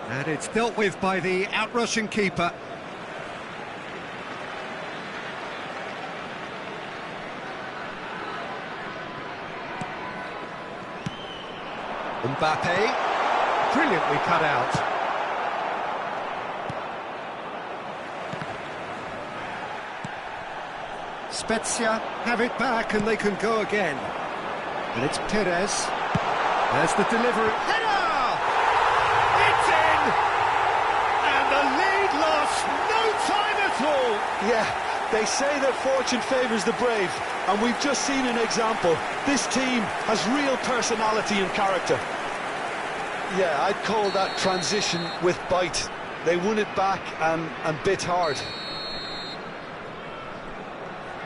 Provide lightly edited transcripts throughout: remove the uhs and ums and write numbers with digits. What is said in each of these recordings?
And it's dealt with by the outrushing keeper. Mbappe, brilliantly cut out. Spezia have it back and they can go again. And it's Perez. There's the delivery. Header! It's in! And the lead lost no time at all. Yeah, they say that fortune favours the brave, and we've just seen an example. This team has real personality and character. Yeah, I'd call that transition with bite. They won it back and bit hard.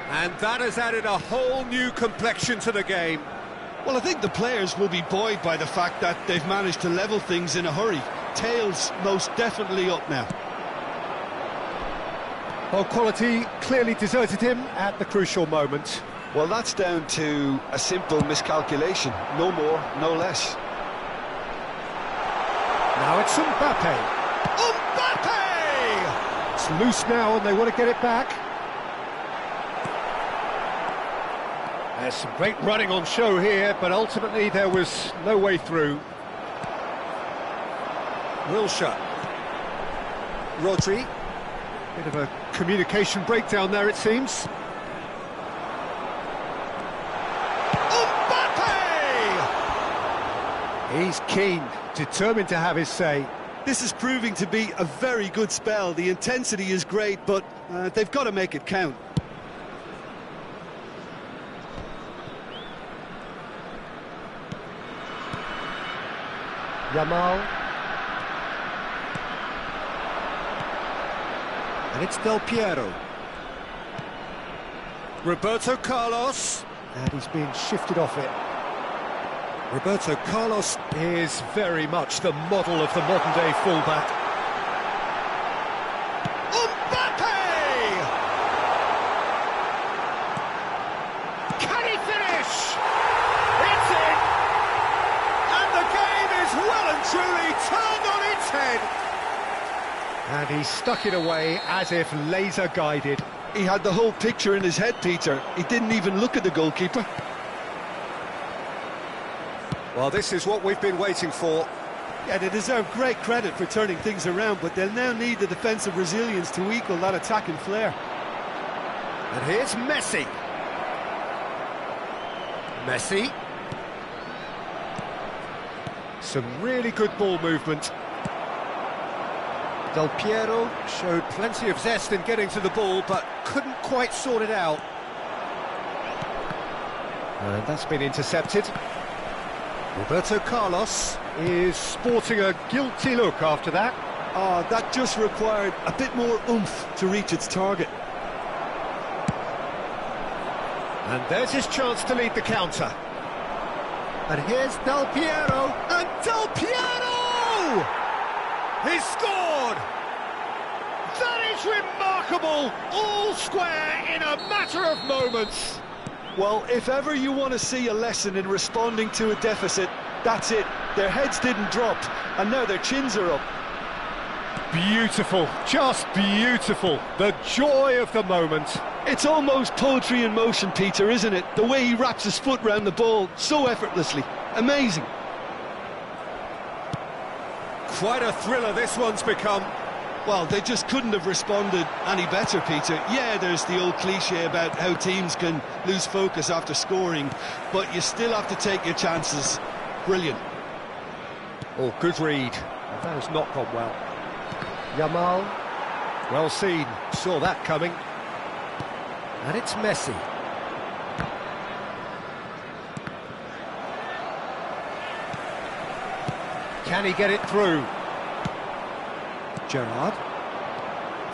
And that has added a whole new complexion to the game. Well, I think the players will be buoyed by the fact that they've managed to level things in a hurry. Tails most definitely up now. Well, quality clearly deserted him at the crucial moment. Well, that's down to a simple miscalculation. No more, no less. Now it's Mbappe. Mbappe! It's loose now and they want to get it back. There's some great running on show here, but ultimately there was no way through. Wilshere. Rodri. Bit of a communication breakdown there, it seems. Mbappe! He's keen, determined to have his say. This is proving to be a very good spell. The intensity is great, but they've got to make it count. Yamal. And it's Del Piero. Roberto Carlos. And he's being shifted off it. Roberto Carlos is very much the model of the modern-day fullback. Mbappe! Can he finish? It's in! And the game is well and truly turned on its head. And he stuck it away as if laser-guided. He had the whole picture in his head, Peter. He didn't even look at the goalkeeper. Well, this is what we've been waiting for. Yeah, they deserve great credit for turning things around, but they'll now need the defensive resilience to equal that attacking flair. And here's Messi. Messi. Some really good ball movement. Del Piero showed plenty of zest in getting to the ball, but couldn't quite sort it out. And that's been intercepted. Roberto Carlos is sporting a guilty look after that. That just required a bit more oomph to reach its target. And there's his chance to lead the counter. And here's Del Piero, and Del Piero! He's scored! That is remarkable! All square in a matter of moments. Well, if ever you want to see a lesson in responding to a deficit, that's it. Their heads didn't drop, and now their chins are up. Beautiful, just beautiful. The joy of the moment. It's almost poetry in motion, Peter, isn't it? The way he wraps his foot round the ball so effortlessly. Amazing. Quite a thriller this one's become. Well, they just couldn't have responded any better, Peter. Yeah, there's the old cliche about how teams can lose focus after scoring, but you still have to take your chances. Brilliant. Oh, good read. That has not gone well. Yamal. Well seen. Saw that coming. And it's Messi. Can he get it through? Gerrard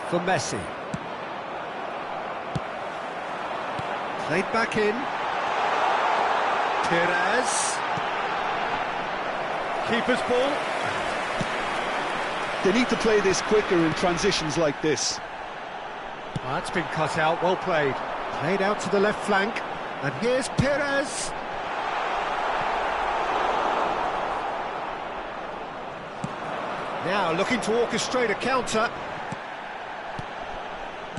for Messi. Played back in. Perez. Keeper's ball. They need to play this quicker in transitions like this. Oh, that's been cut out, well played. Played out to the left flank. And here's Perez. Now looking to orchestrate a counter.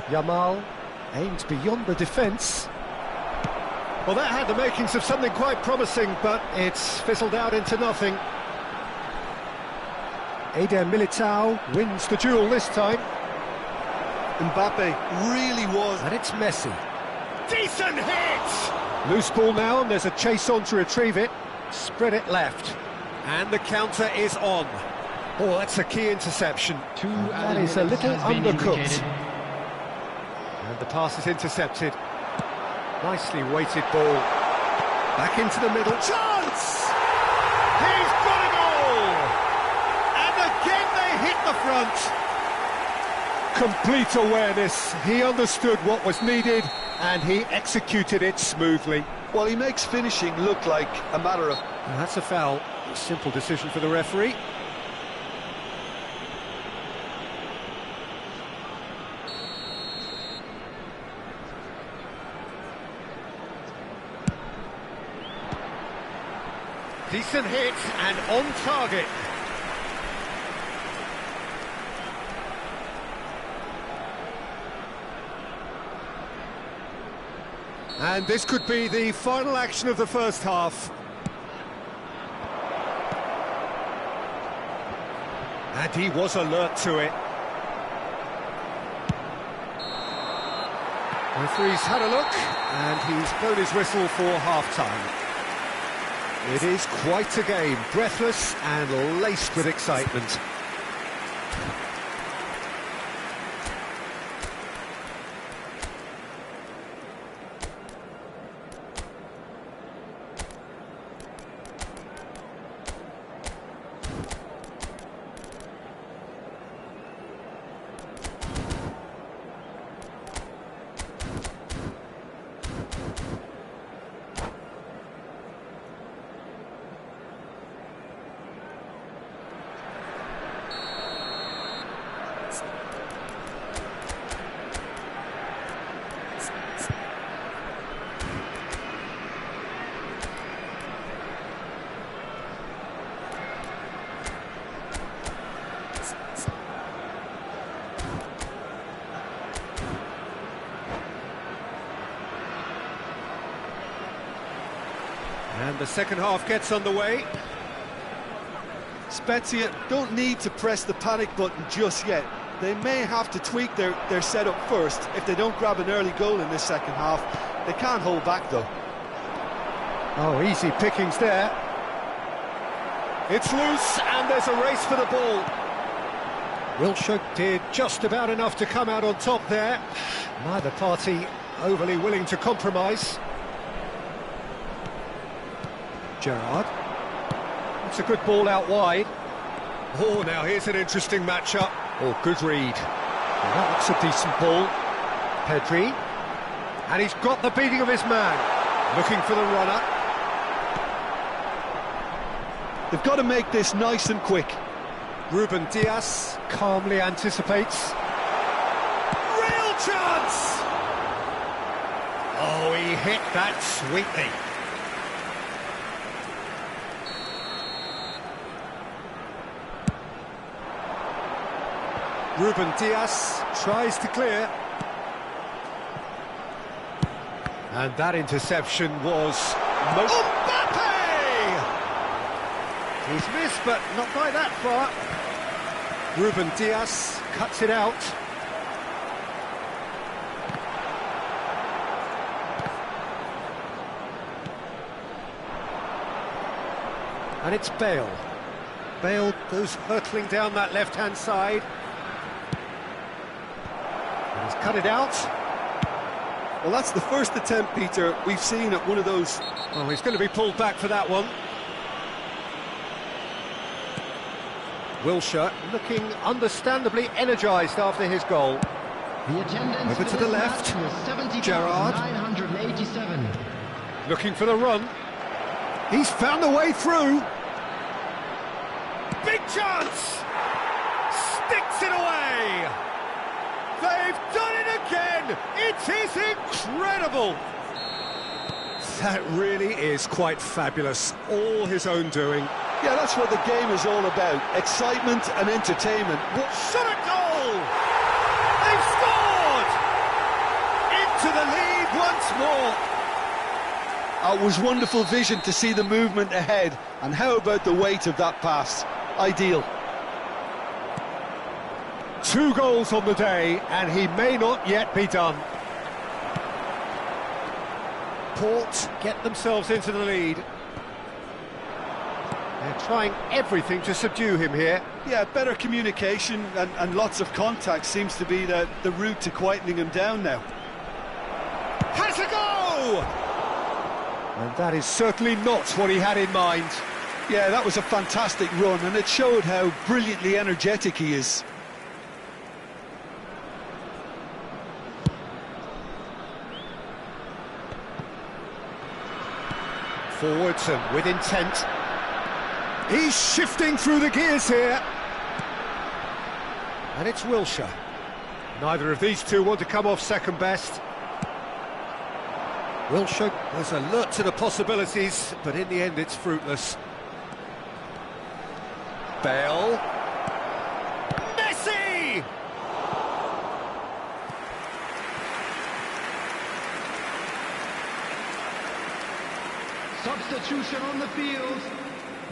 Yamal aimed beyond the defence. Well, that had the makings of something quite promising, but it's fizzled out into nothing. Eder Militao wins the duel this time. Mbappe really was. And it's Messi. Decent hit! Loose ball now, and there's a chase on to retrieve it. Spread it left. And the counter is on. Oh, that's a key interception. That is a little undercooked. And the pass is intercepted. Nicely weighted ball. Back into the middle. Chance! He's got a goal! And again they hit the front. Complete awareness. He understood what was needed and he executed it smoothly. Well, he makes finishing look like a matter of... And that's a foul. A simple decision for the referee. Decent hit and on target. And this could be the final action of the first half. And he was alert to it. The referee's had a look, and he's blown his whistle for half-time. It is quite a game, breathless and laced with excitement. And the second half gets underway. Spezia don't need to press the panic button just yet. They may have to tweak their setup first if they don't grab an early goal in this second half. They can't hold back though. Oh, easy pickings there. It's loose and there's a race for the ball. Wilshere did just about enough to come out on top there. Neither party overly willing to compromise. Gerrard. It's a good ball out wide. Oh, now here's an interesting matchup. Oh, good read. Well, that looks a decent ball. Pedri. And he's got the beating of his man. Looking for the runner. They've got to make this nice and quick. Ruben Dias calmly anticipates. Real chance! Oh, he hit that sweetly. Ruben Dias tries to clear. And that interception was... Mbappe! He's missed, but not by that far. Ruben Dias cuts it out. And it's Bale. Bale goes hurtling down that left-hand side. And he's cut it out. Well, that's the first attempt, Peter, we've seen at one of those. Oh, he's going to be pulled back for that one. Wilshere looking understandably energised after his goal. Over to the left. Gerrard. Looking for the run. He's found a way through. Big chance! Sticks it away! They've done it again! It is incredible! That really is quite fabulous. All his own doing. Yeah, that's what the game is all about. Excitement and entertainment. Shot at goal! They've scored! Into the lead once more. It was wonderful vision to see the movement ahead. And how about the weight of that pass? Ideal. 2 goals on the day, and he may not yet be done. Port get themselves into the lead. They're trying everything to subdue him here. Yeah, better communication and lots of contact seems to be the route to quietening him down now. Has a go! And that is certainly not what he had in mind. Yeah, that was a fantastic run, and it showed how brilliantly energetic he is. Forwards and with intent. He's shifting through the gears here. And it's Wilshere. Neither of these two want to come off second best. Wilshere was alert to the possibilities, but in the end it's fruitless. Bale. Messi! Substitution on the field,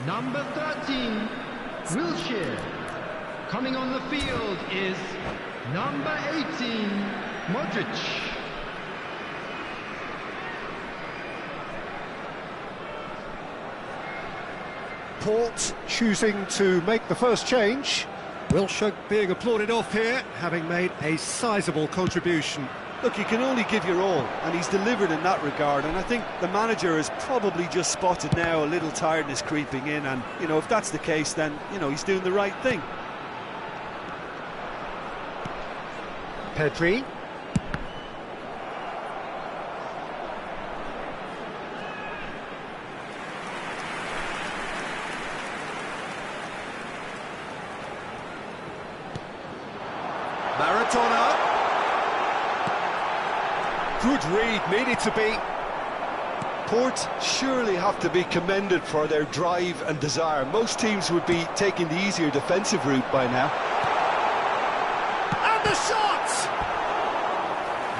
number 13, Wilshere. Coming on the field is number 18, Modric. Port choosing to make the first change. Wilshere being applauded off here, having made a sizable contribution. Look, you can only give your all, and he's delivered in that regard, and I think the manager has probably just spotted now a little tiredness creeping in, and, you know, if that's the case, then, you know, he's doing the right thing. Pedri. Maradona. Good read, needed to be. Port surely have to be commended for their drive and desire. Most teams would be taking the easier defensive route by now. And the shot!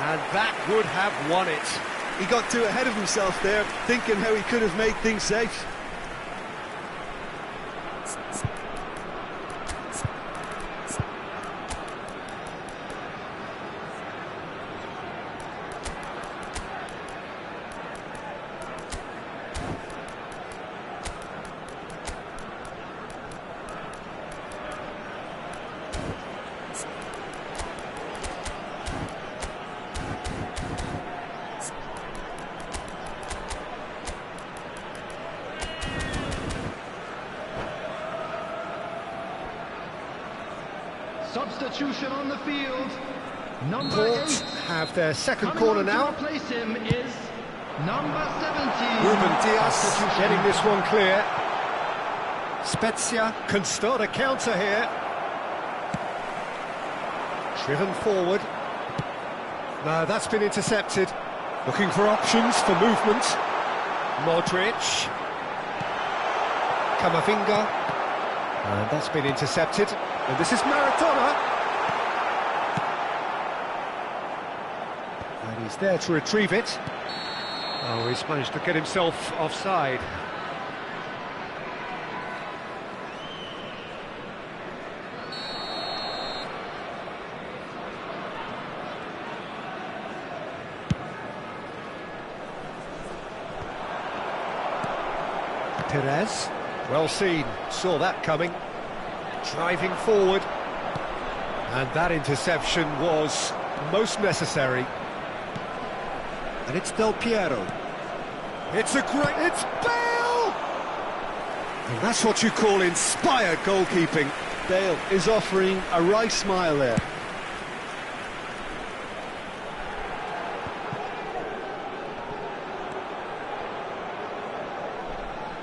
And that would have won it. He got too ahead of himself there, thinking how he could have made things safe. Substitution on the field, number Port 8. have their second Coming corner on to now. replace him is number 17. Ruben Dias Substitution. getting this one clear. Spezia can start a counter here. Driven forward. No, that's been intercepted. Looking for options for movement. Modric. Camavinga. And that's been intercepted. And this is Maradona. And he's there to retrieve it. Oh, he's managed to get himself offside. Perez, well seen, saw that coming. Driving forward. And that interception was most necessary. And it's Del Piero. It's Bale! And that's what you call inspired goalkeeping. Bale is offering a wry smile there.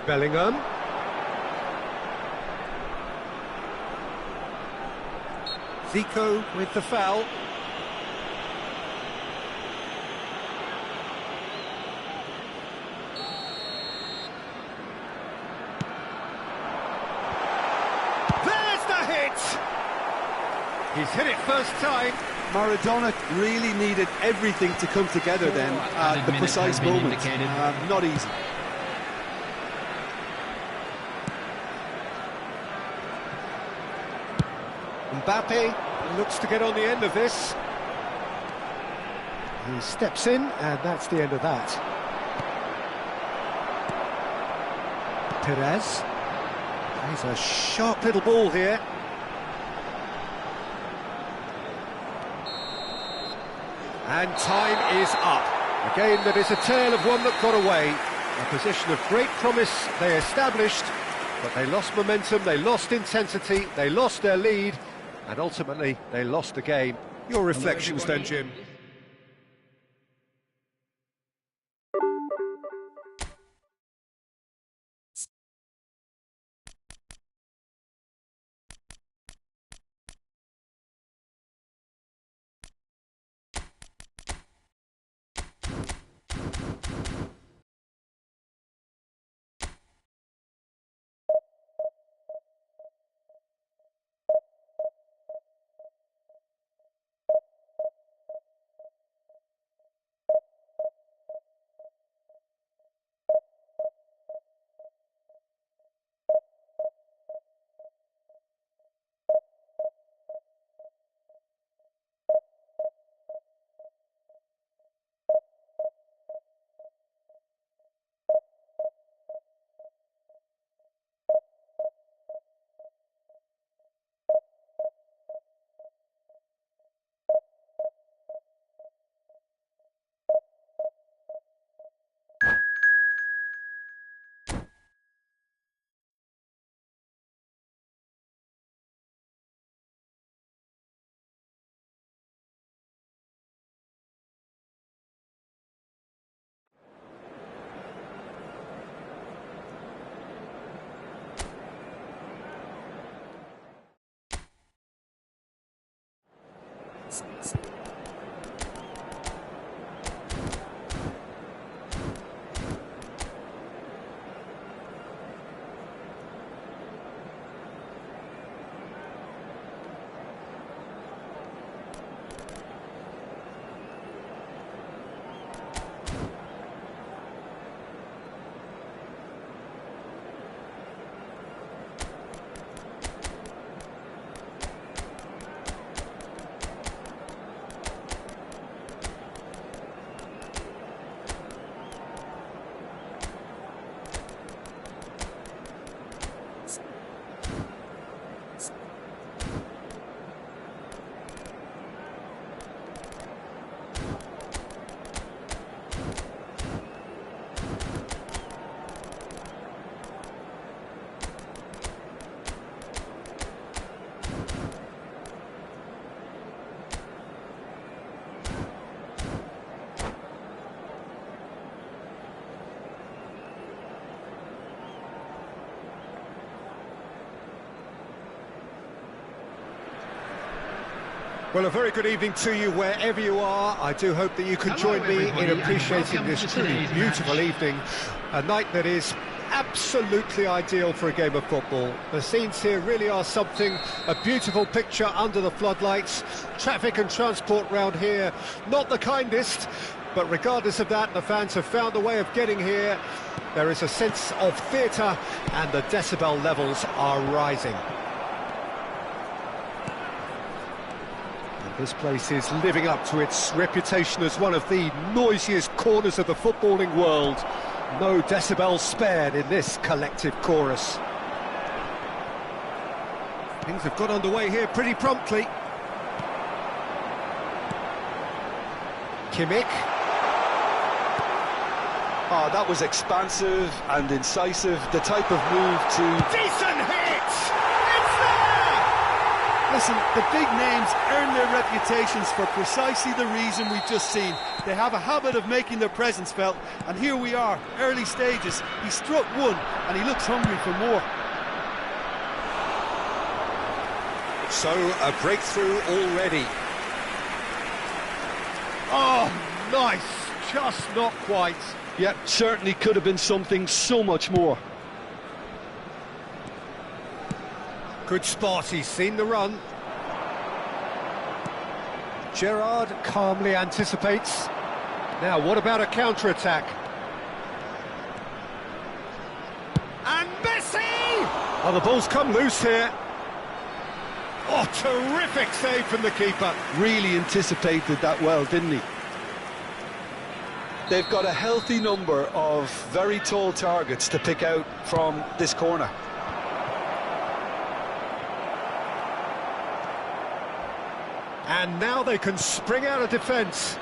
Bellingham. Zico with the foul. He's hit it first time. Maradona really needed everything to come together then at the precise moment. Not easy. Mbappe looks to get on the end of this. He steps in, and that's the end of that. Perez. He's a sharp little ball here. And time is up. A game that is a tale of one that got away. A position of great promise they established, but they lost momentum, they lost intensity, they lost their lead, and ultimately they lost the game. Your reflections then, Jim? Well, a very good evening to you wherever you are. I do hope that you can join me in appreciating this truly beautiful evening. A night that is absolutely ideal for a game of football. The scenes here really are something, a beautiful picture under the floodlights. Traffic and transport round here, not the kindest, but regardless of that, the fans have found a way of getting here. There is a sense of theatre and the decibel levels are rising. This place is living up to its reputation as one of the noisiest corners of the footballing world. No decibels spared in this collective chorus. Things have got underway here pretty promptly. Kimmich. Oh, that was expansive and incisive. The type of move to... Decent hit! It's there! Listen, the big names earn their reputations for precisely the reason we've just seen. They have a habit of making their presence felt, and here we are, early stages. He struck one, and he looks hungry for more. So, a breakthrough already. Oh, nice! Just not quite. Yeah, certainly could have been something so much more. Good spot, he's seen the run. Gerrard calmly anticipates. Now, what about a counter-attack? And Messi! Oh, the ball's come loose here. Oh, terrific save from the keeper. Really anticipated that well, didn't he? They've got a healthy number of very tall targets to pick out from this corner. And now they can spring out of defence.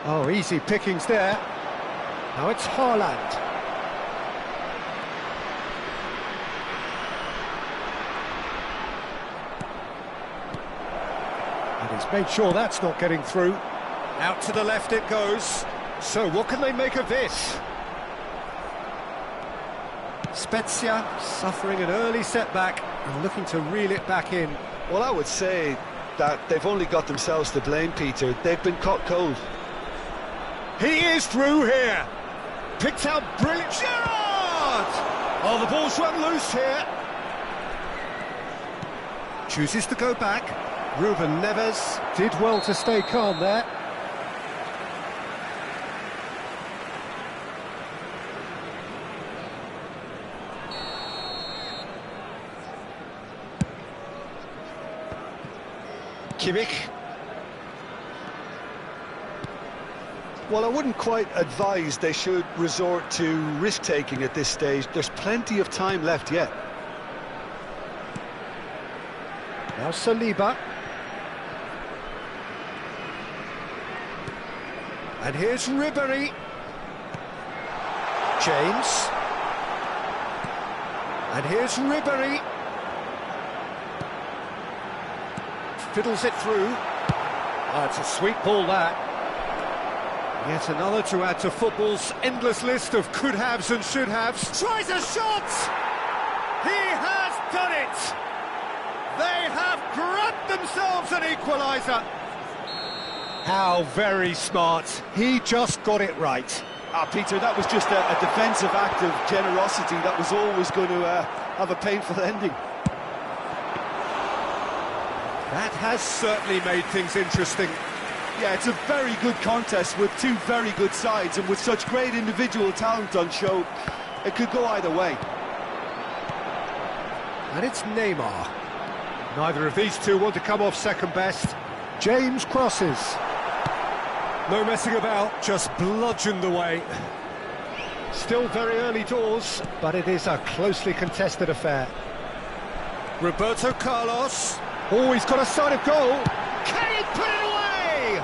Oh, easy pickings there. Now it's Haaland. And he's made sure that's not getting through. Out to the left it goes. So what can they make of this? Spezia suffering an early setback and looking to reel it back in. Well, I would say that they've only got themselves to blame, Peter. They've been caught cold. He is through here. Picked out brilliant. Gerrard! Oh, the ball's run loose here. Chooses to go back. Ruben Neves did well to stay calm there. Kimmich. Well, I wouldn't quite advise they should resort to risk-taking at this stage. There's plenty of time left yet. Now Saliba. And here's Ribery. James. And here's Ribery. Fiddles it through. Oh, it's a sweet ball, that. Yet another to add to football's endless list of could-haves and should-haves. Tries a shot! He has done it! They have grabbed themselves an equaliser. How very smart. He just got it right. Peter, that was just a defensive act of generosity that was always going to have a painful ending. That has certainly made things interesting. Yeah, it's a very good contest with two very good sides, and with such great individual talent on show, it could go either way. And it's Neymar. Neither of these two want to come off second best. James crosses. No messing about, just bludgeoned away. Still very early doors, but it is a closely contested affair. Roberto Carlos. Oh, he's got a side of goal. Can he put it away?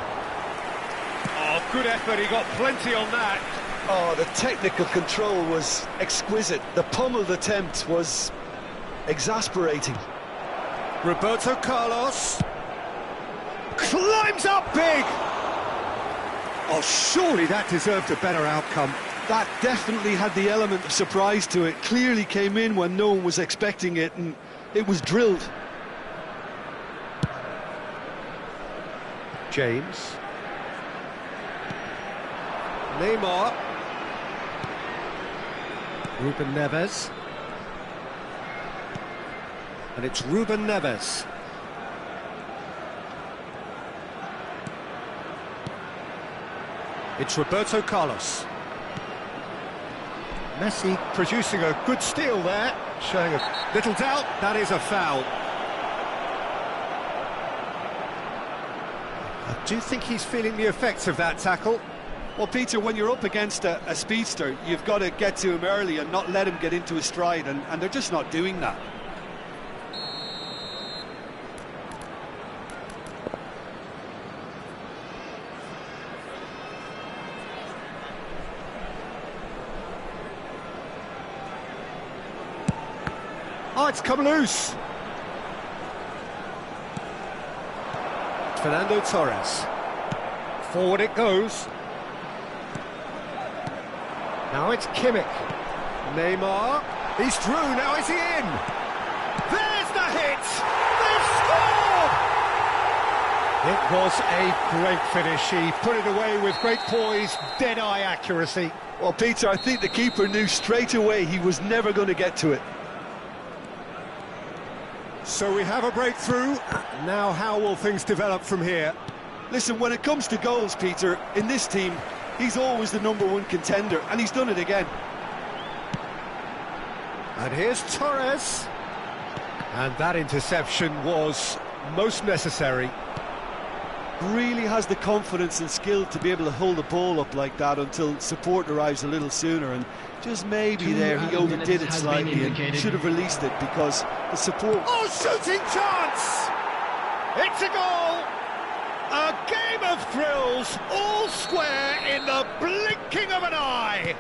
Oh, good effort, he got plenty on that. Oh, the technical control was exquisite. The pummeled attempt was exasperating. Roberto Carlos. Climbs up big! Oh, surely that deserved a better outcome. That definitely had the element of surprise to it. Clearly came in when no one was expecting it, and it was drilled. James. Neymar. Ruben Neves. And it's Ruben Neves. It's Roberto Carlos. Messi producing a good steal there, showing a little doubt. That is a foul. I do think he's feeling the effects of that tackle. Well, Peter, when you're up against a speedster, you've got to get to him early and not let him get into his stride, and they're just not doing that. Oh, it's come loose. Fernando Torres. Forward it goes. Now it's Kimmich. Neymar. He's through, now is he in? There's the hit! They've scored! It was a great finish. He put it away with great poise, dead-eye accuracy. Well, Peter, I think the keeper knew straight away he was never going to get to it. So we have a breakthrough. Now how will things develop from here? Listen, when it comes to goals, Peter, in this team, he's always the #1 contender, and he's done it again. And here's Torres. And that interception was most necessary. Really has the confidence and skill to be able to hold the ball up like that until support arrives a little sooner, and just maybe there he overdid it slightly and should have released it because the support... Oh, shooting chance! It's a goal! A game of thrills, all square in the blinking of an eye!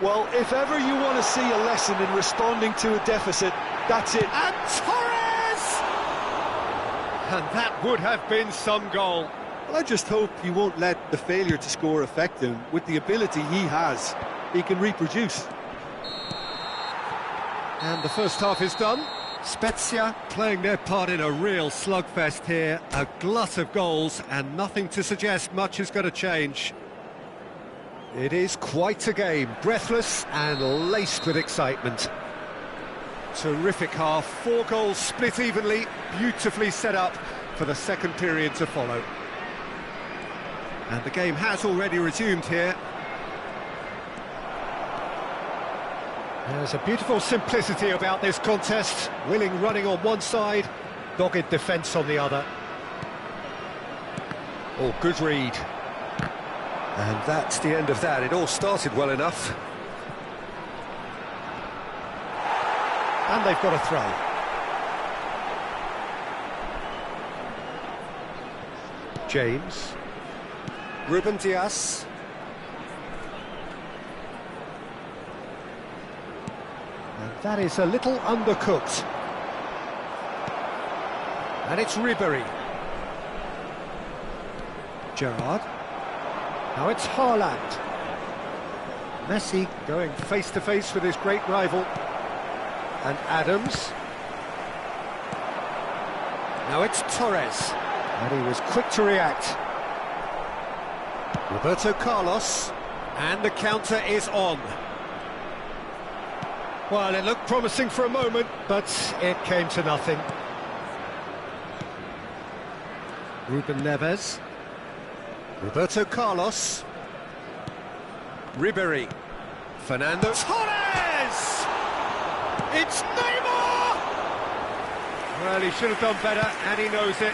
Well, if ever you want to see a lesson in responding to a deficit, that's it. And Torres! And that would have been some goal. Well, I just hope he won't let the failure to score affect him. With the ability he has, he can reproduce. And the first half is done. Spezia playing their part in a real slugfest here. A glut of goals and nothing to suggest much is going to change. It is quite a game, breathless and laced with excitement. Terrific half, 4 goals split evenly, beautifully set up for the second period to follow. And the game has already resumed here. There's a beautiful simplicity about this contest. Willing running on one side, dogged defence on the other. Oh, good read. And that's the end of that. It all started well enough. And they've got a throw. James. Ruben Dias. And that is a little undercooked. And it's Ribéry. Gerrard. Now it's Haaland. Messi going face-to-face with his great rival. And Adams. Now it's Torres. And he was quick to react. Roberto Carlos. And the counter is on. Well, it looked promising for a moment, but it came to nothing. Ruben Neves. Roberto Carlos. Ribéry. Fernando Torres! It's Neymar! Well, he should have done better, and he knows it.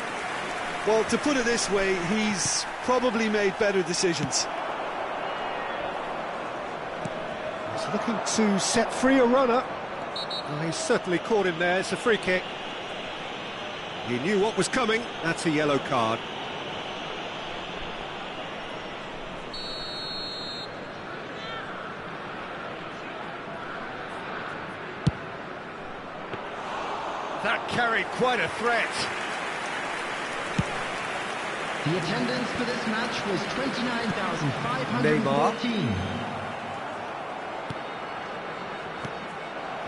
Well, to put it this way, he's probably made better decisions. He's looking to set free a runner. Well, he's certainly caught him there. It's a free kick. He knew what was coming. That's a yellow card. That carried quite a threat. The attendance for this match was 29,514.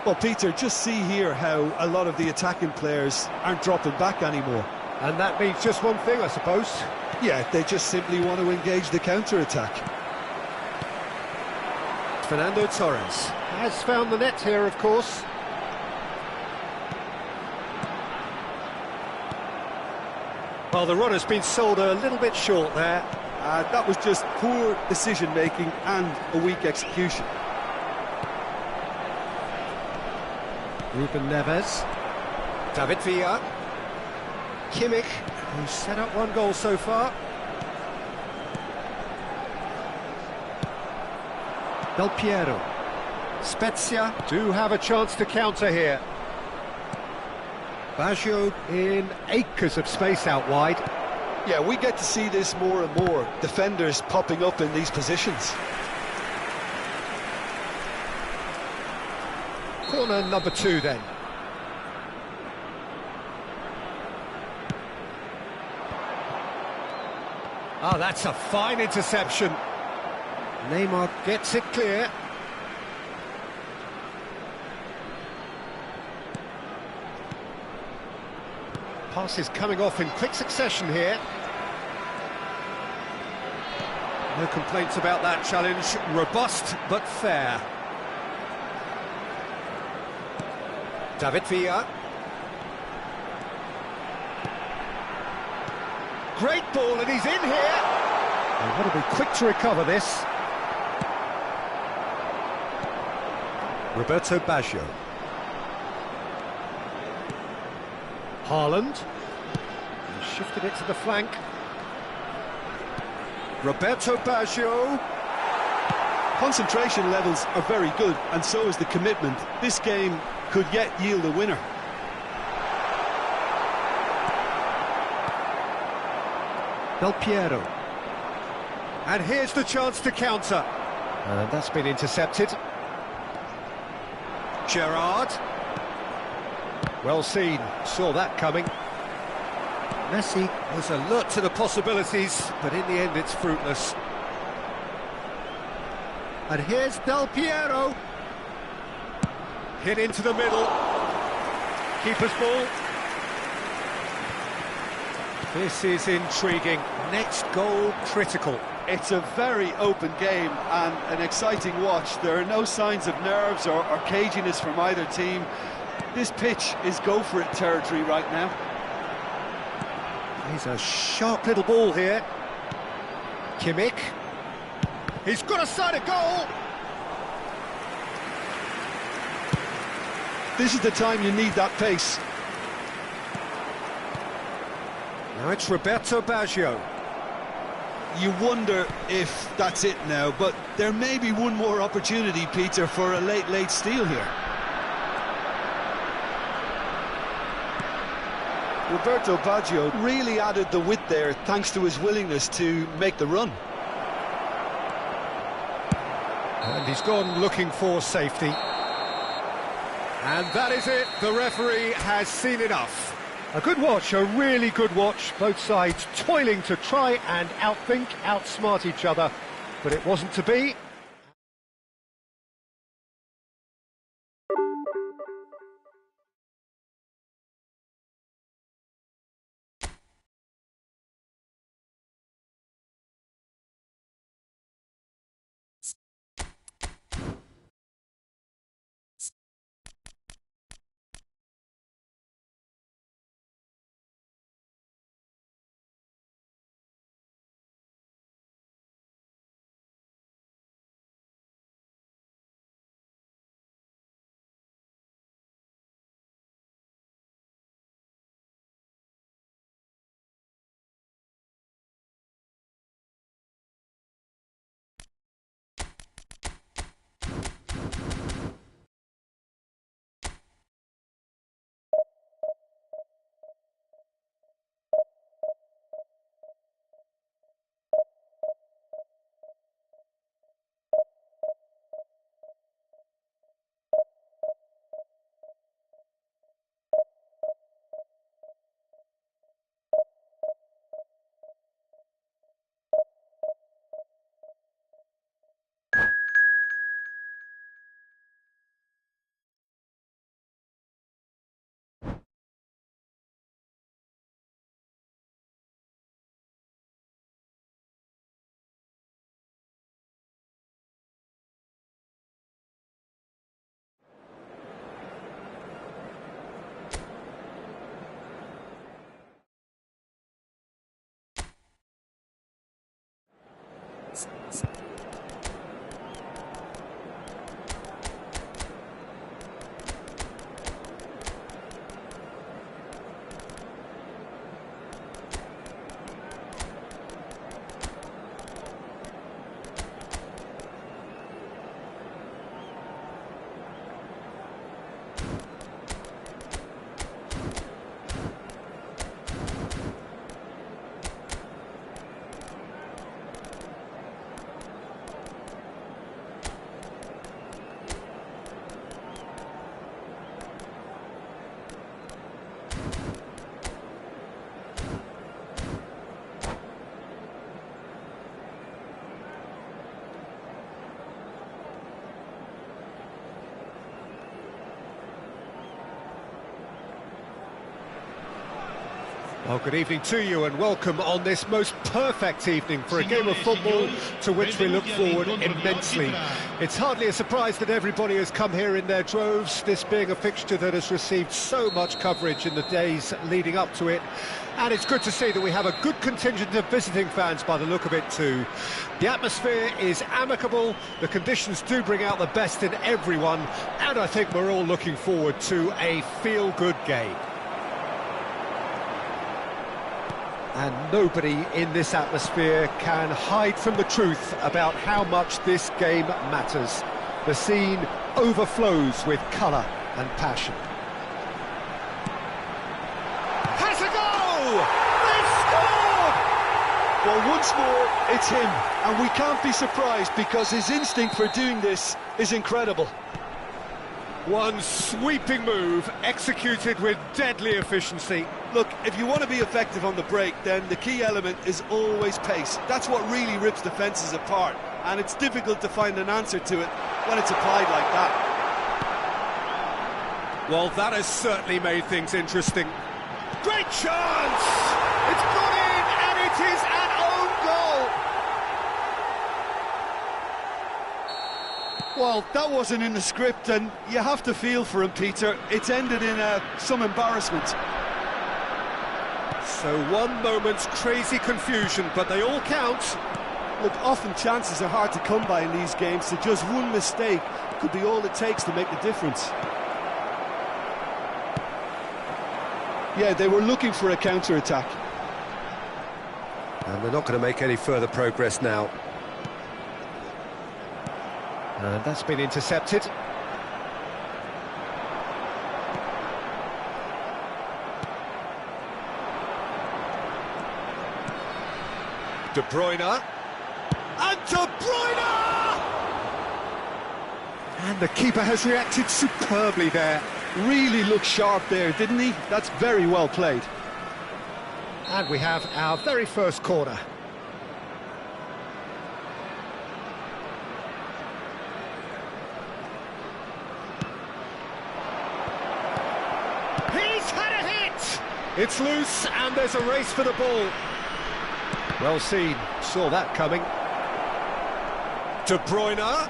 Well, Peter, just see here how a lot of the attacking players aren't dropping back anymore. And that means just one thing, I suppose. Yeah, they just simply want to engage the counter-attack. Fernando Torres has found the net here, of course. Well, the runner's been sold a little bit short there. That was just poor decision-making and a weak execution. Ruben Neves. David Villa. Kimmich, who's set up 1 goal so far. Del Piero. Spezia do have a chance to counter here. Baggio in acres of space out wide. Yeah, we get to see this more and more. Defenders popping up in these positions. Corner number 2 then. Oh, that's a fine interception. Neymar gets it clear. Passes coming off in quick succession here. No complaints about that challenge. Robust but fair. David Villa. Great ball, and he's in here. They've got to be quick to recover this. Roberto Baggio. Haaland. He shifted it to the flank. Roberto Baggio. Concentration levels are very good, and so is the commitment. This game could yet yield a winner. Del Piero. And here's the chance to counter. And that's been intercepted. Gerrard. Well seen, saw that coming. Messi was alert to the possibilities, but in the end it's fruitless. And here's Del Piero. Hit into the middle. Keeper's ball. This is intriguing. Next goal critical. It's a very open game and an exciting watch. There are no signs of nerves or caginess from either team. This pitch is go-for-it territory right now. He's a sharp little ball here. Kimmich. He's got a side of goal. This is the time you need that pace. Now it's Roberto Baggio. You wonder if that's it now, but there may be one more opportunity, Peter, for a late steal here. Roberto Baggio really added the width there thanks to his willingness to make the run. And he's gone looking for safety. And that is it. The referee has seen enough. A good watch, a really good watch. Both sides toiling to try and outthink, outsmart each other. But it wasn't to be. Well, good evening to you and welcome on this most perfect evening for a game of football to which we look forward immensely. It's hardly a surprise that everybody has come here in their droves, this being a fixture that has received so much coverage in the days leading up to it. And it's good to see that we have a good contingent of visiting fans by the look of it too. The atmosphere is amicable, the conditions do bring out the best in everyone, and I think we're all looking forward to a feel-good game. And nobody in this atmosphere can hide from the truth about how much this game matters. The scene overflows with colour and passion. Has a goal! They've scored! Well, once more, it's him, and we can't be surprised because his instinct for doing this is incredible. One sweeping move, executed with deadly efficiency. Look, if you want to be effective on the break, then the key element is always pace. That's what really rips defences apart, and it's difficult to find an answer to it when it's applied like that. Well, that has certainly made things interesting. Great chance! It's gone in, and it is an own goal! Well, that wasn't in the script, and you have to feel for him, Peter. It's ended in some embarrassment. So one moment's crazy confusion, but they all count. Look, often chances are hard to come by in these games, so just one mistake could be all it takes to make the difference. Yeah, they were looking for a counter-attack. And they're not going to make any further progress now. And that's been intercepted. De Bruyne. And De Bruyne! And the keeper has reacted superbly there. Really looked sharp there, didn't he? That's very well played. And we have our very first corner. He's had a hit! It's loose and there's a race for the ball. Well seen, saw that coming. De Bruyne.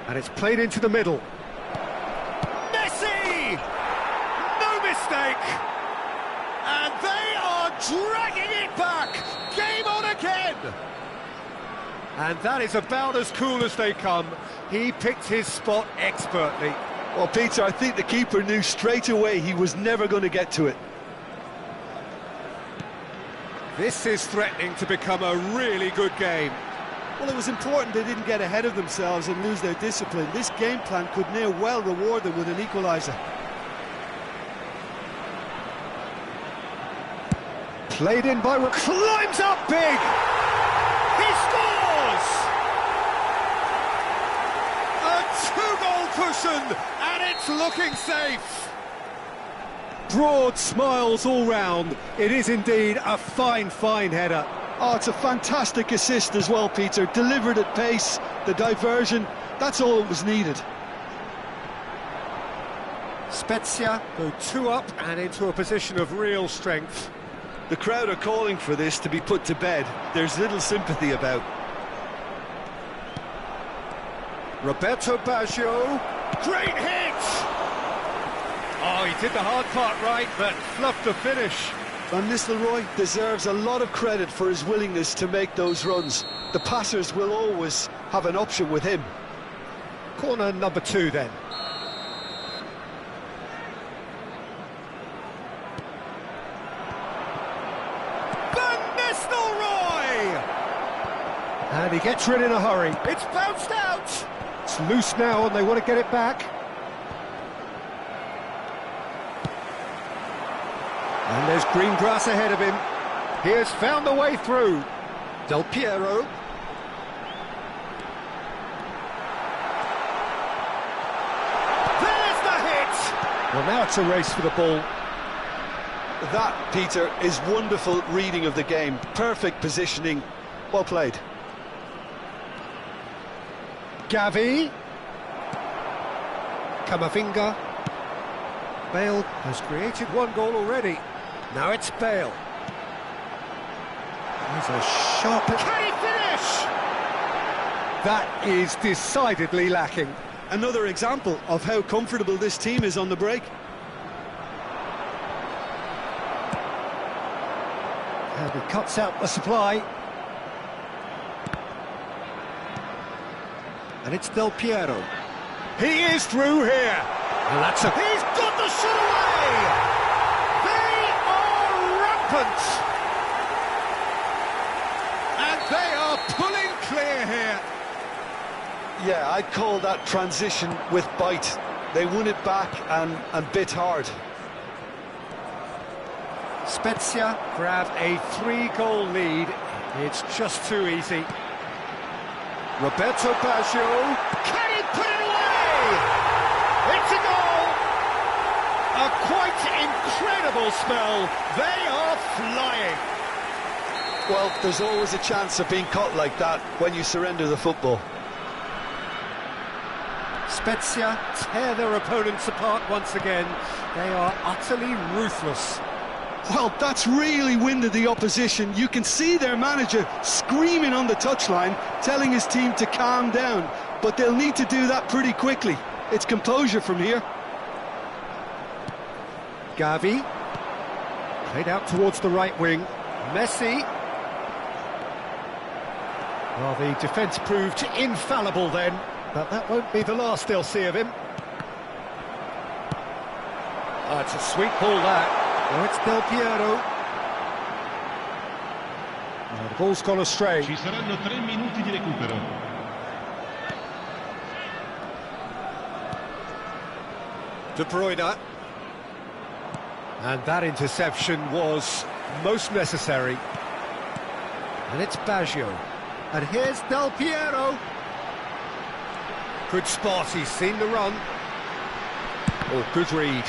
And it's played into the middle. Messi! No mistake! And they are dragging it back! Game on again! And that is about as cool as they come. He picked his spot expertly. Well, Peter, I think the keeper knew straight away he was never going to get to it. This is threatening to become a really good game. Well, it was important they didn't get ahead of themselves and lose their discipline. This game plan could near well reward them with an equaliser. Played in by... climbs up big! He scores! A two-goal cushion, and it's looking safe. Broad smiles all round. It is indeed a fine, fine header. Oh, it's a fantastic assist as well, Peter. Delivered at pace, the diversion, that's all that was needed. Spezia go two up and into a position of real strength. The crowd are calling for this to be put to bed. There's little sympathy about. Roberto Baggio. Great hit! Oh, he did the hard part right, but fluffed the finish. Van Nistelrooy deserves a lot of credit for his willingness to make those runs. The passers will always have an option with him. Corner number 2 then. Van Nistelrooy! And he gets rid in a hurry. It's bounced out! It's loose now and they want to get it back. And there's green grass ahead of him. He has found the way through. Del Piero. There's the hit! Well, now it's a race for the ball. That, Peter, is wonderful reading of the game. Perfect positioning. Well played. Gavi. Camavinga. Bale has created one goal already. Now it's Bale. He's a sharp... Can he finish? That is decidedly lacking. Another example of how comfortable this team is on the break. And he cuts out the supply. And it's Del Piero. He is through here. And that's a... He's got the shot away! They are rampant! And they are pulling clear here. Yeah, I'd call that transition with bite. They won it back and bit hard. Spezia grabbed a 3-goal lead. It's just too easy. Roberto Baggio. Can he put it away? It's a goal! A quite incredible spell. They are flying. Well, there's always a chance of being caught like that when you surrender the football. Spezia tear their opponents apart once again. They are utterly ruthless. Well, that's really winded the opposition. You can see their manager screaming on the touchline, telling his team to calm down. But they'll need to do that pretty quickly. It's composure from here. Gavi. Played out towards the right wing. Messi. Well, the defence proved infallible then, but that won't be the last they'll see of him. Oh, it's a sweet ball, that. Oh, it's Del Piero. Oh, the ball's gone astray. Ci saranno 3 minuti di recupero. De Bruyne. And that interception was most necessary. And it's Baggio. And here's Del Piero. Good spot, he's seen the run. Oh, good read.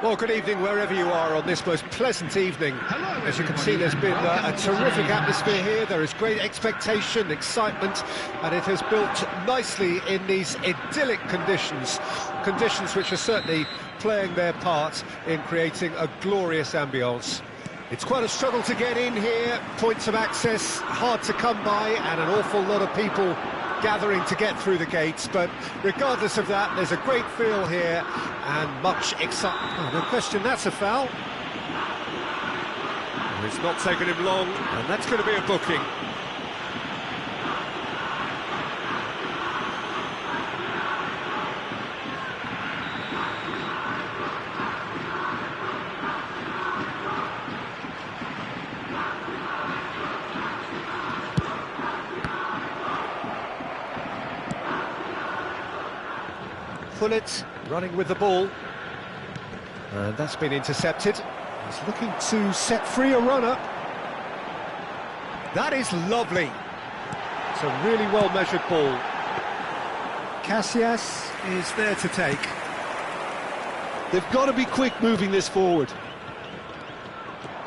Well, good evening wherever you are on this most pleasant evening. As you can see, there's been a terrific atmosphere here. There is great expectation, excitement, and it has built nicely in these idyllic conditions. Conditions which are certainly playing their part in creating a glorious ambience. It's quite a struggle to get in here, points of access hard to come by, and an awful lot of people gathering to get through the gates, but regardless of that, there's a great feel here and much excitement. Oh, no question, that's a foul. It's not taken him long, and that's going to be a booking. Pullet running with the ball, and that's been intercepted. He's looking to set free a runner. That is lovely. It's a really well-measured ball. Casillas is there to take. They've got to be quick moving this forward.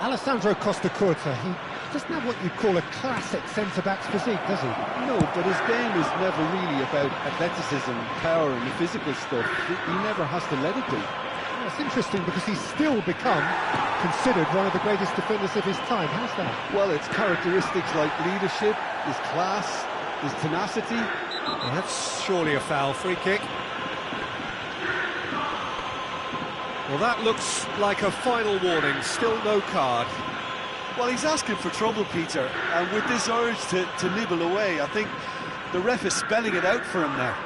Alessandro Costacurta, he doesn't have what you'd call a classic centre-back's physique, does he? No, but his game is never really about athleticism, power and the physical stuff. He never has to let it be. Well, it's interesting because he's still become considered one of the greatest defenders of his time. How's that? Well, it's characteristics like leadership, his class, his tenacity. Well, that's surely a foul. Free kick. Well, that looks like a final warning. Still no card. Well, he's asking for trouble, Peter, and with this urge to nibble away, I think the ref is spelling it out for him now.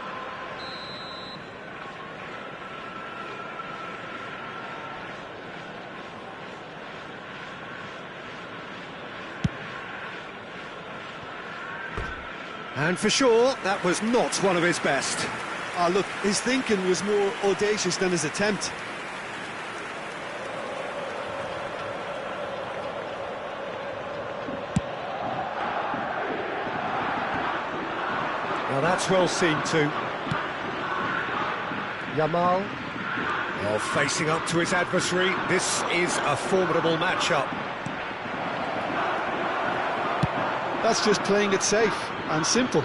And for sure, that was not one of his best. Ah, look, his thinking was more audacious than his attempt. Now that's well seen too. Yamal. Well, facing up to his adversary, this is a formidable matchup. That's just playing it safe and simple.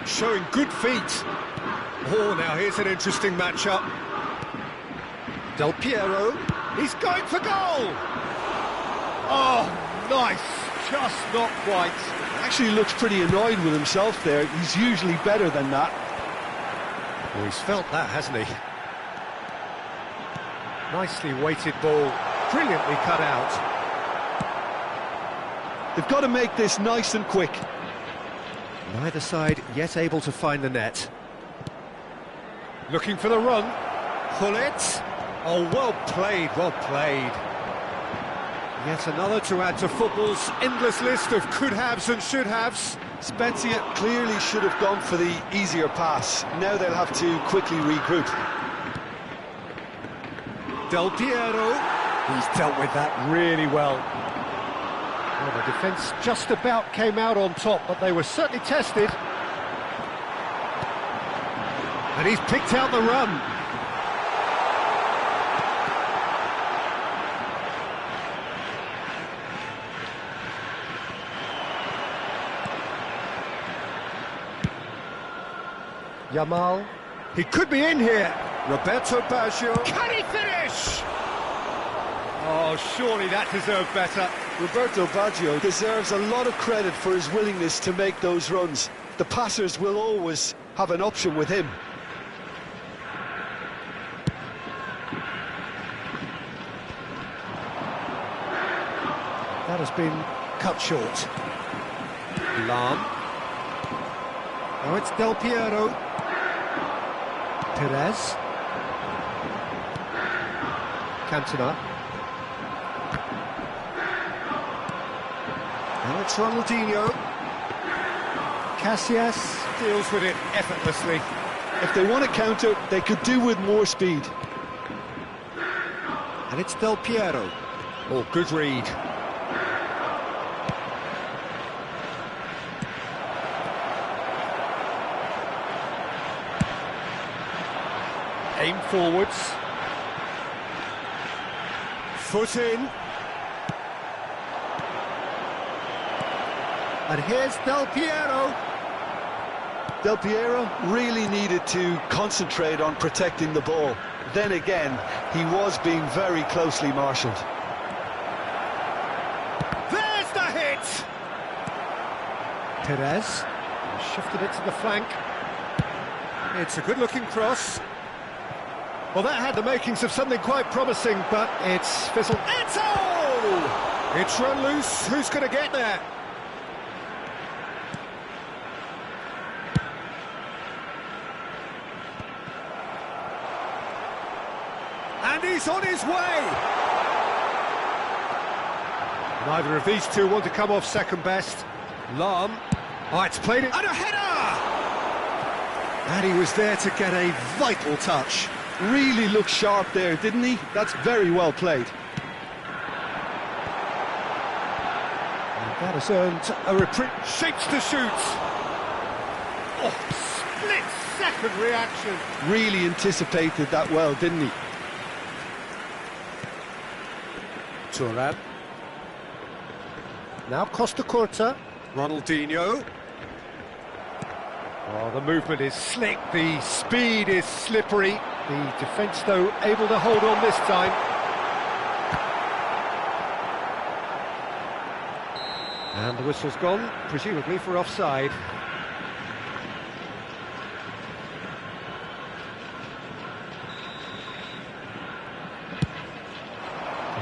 Showing good feet. Oh, now here's an interesting matchup. Del Piero, he's going for goal! Oh, nice, just not quite. Actually looks pretty annoyed with himself there. He's usually better than that. Well, he's felt that, hasn't he? Nicely weighted ball, brilliantly cut out. They've got to make this nice and quick. Neither side yet able to find the net. Looking for the run. Pull it. Oh, well played, well played. Yet another to add to football's endless list of could-haves and should-haves. Spezia clearly should have gone for the easier pass. Now they'll have to quickly regroup. Del Piero, he's dealt with that really well. Well, the defence just about came out on top, but they were certainly tested. And he's picked out the run. Yamal. He could be in here. Roberto Baggio. Can he finish? Oh, surely that deserved better. Roberto Baggio deserves a lot of credit for his willingness to make those runs. The passers will always have an option with him. That has been cut short. Lam. Now it's Del Piero. Perez. Cantona. Now it's Ronaldinho. Casillas deals with it effortlessly. If they want to counter, they could do with more speed. And it's Del Piero. Oh, good read. Aim forwards. Foot in. And here's Del Piero. Del Piero really needed to concentrate on protecting the ball. Then again, he was being very closely marshalled. There's the hit! Perez shifted it to the flank. It's a good-looking cross. Well, that had the makings of something quite promising, but it's fizzled. Eto! It's run loose. Who's going to get there? And he's on his way! Neither of these two want to come off second best. Lahm. Oh, it's played it. And a header! And he was there to get a vital touch. Really looked sharp there, didn't he? That's very well played. And that has earned a reprieve. Shapes to shoot. Oh, split-second reaction. Really anticipated that well, didn't he? Turan. Now Costa Curta. Ronaldinho. Oh, the movement is slick, the speed is slippery. The defence, though, able to hold on this time. And the whistle's gone, presumably for offside.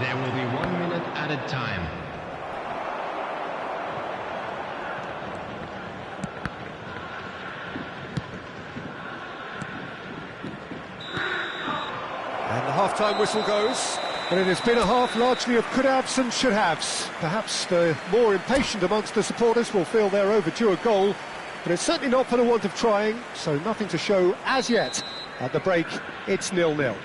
There will be 1 minute added time. And the half-time whistle goes. But it has been a half largely of could-haves and should-haves. Perhaps the more impatient amongst the supporters will feel they're overdue a goal, but it's certainly not for the want of trying, so nothing to show as yet. At the break, it's 0-0.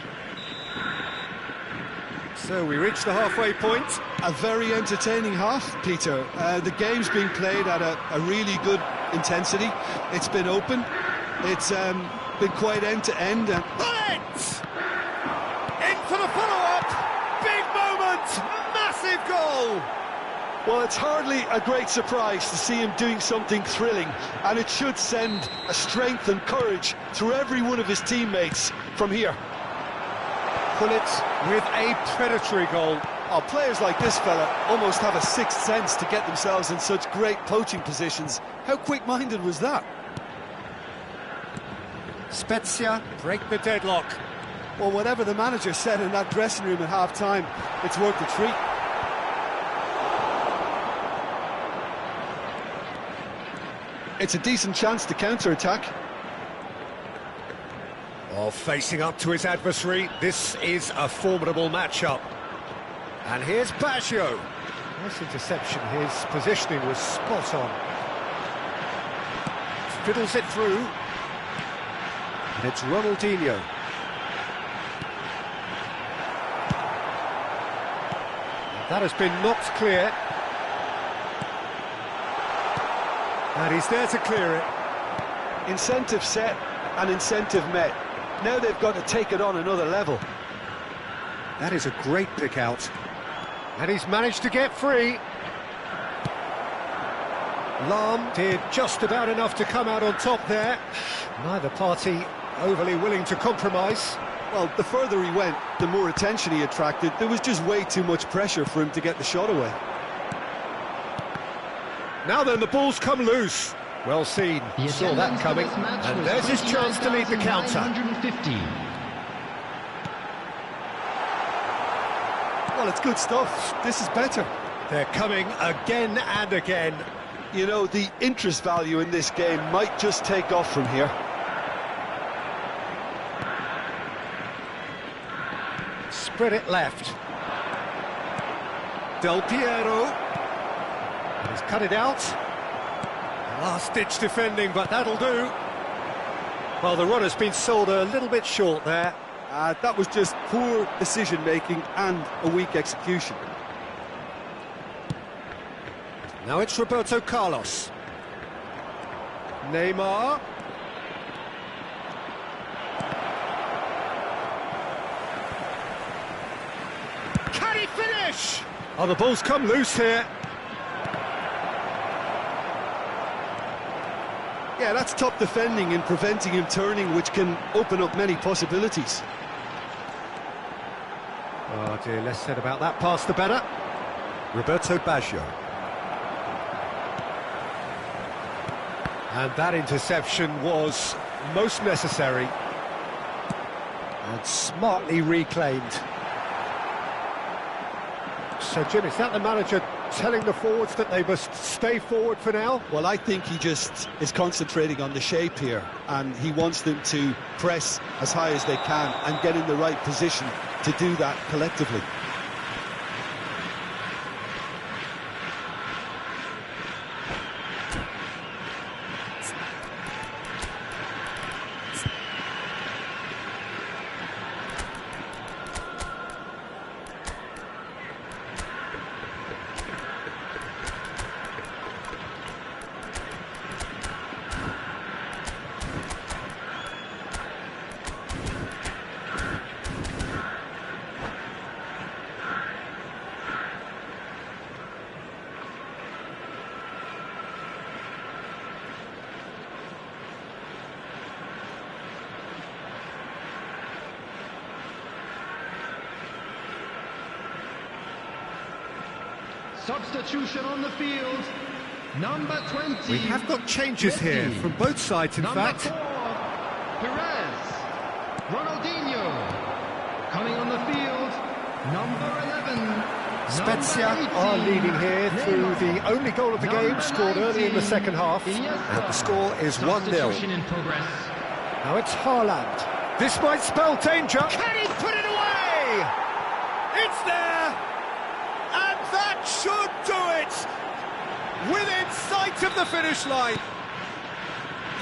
So we reach the halfway point. A very entertaining half, Peter. The game's been played at a really good intensity. It's been open. It's been quite end-to-end. Bullet! In for the follow-up! Big moment! Massive goal! Well, it's hardly a great surprise to see him doing something thrilling, and it should send a strength and courage through every one of his teammates from here. Bullet with a predatory goal. Oh, players like this fella almost have a sixth sense to get themselves in such great poaching positions. How quick-minded was that? Spezia break the deadlock. Well, whatever the manager said in that dressing room at half-time, it's worth the treat. It's a decent chance to counter-attack. Oh, facing up to his adversary, this is a formidable matchup. And here's Baggio. Nice interception, his positioning was spot on. Fiddles it through. And it's Ronaldinho. That has been knocked clear. And he's there to clear it. Incentive set and incentive met. Now they've got to take it on another level. That is a great pick out. And he's managed to get free. Lahm did just about enough to come out on top there. Neither party overly willing to compromise. Well, the further he went, the more attention he attracted. There was just way too much pressure for him to get the shot away. Now then, the ball's come loose. Well seen, saw that coming. And there's his chance to lead the counter. Well, it's good stuff. This is better. They're coming again and again. You know, the interest value in this game might just take off from here. Spread it left. Del Piero. He's cut it out. Last-ditch defending, but that'll do. Well, the run has been sold a little bit short there. That was just poor decision-making and a weak execution. Now it's Roberto Carlos. Neymar. finish! Oh, the ball's come loose here. Yeah, that's top defending and preventing him turning, which can open up many possibilities. Oh dear, less said about that pass the better. Roberto Baggio. And that interception was most necessary. And smartly reclaimed. So, Jim, is that the manager telling the forwards that they must stay forward for now? Well, I think he just is concentrating on the shape here, and he wants them to press as high as they can and get in the right position to do that collectively. Substitution on the field, number 20. We have got changes here from both sides, in fact. 4, Perez. Ronaldinho. Coming on the field, number 11. Spezia are leading here through the only goal of the game, scored early in the second half. And the score is 1-0. Substitution in progress. Now it's Haaland. This might spell danger. Can he put it away? It's there! And that should do it! Within sight of the finish line.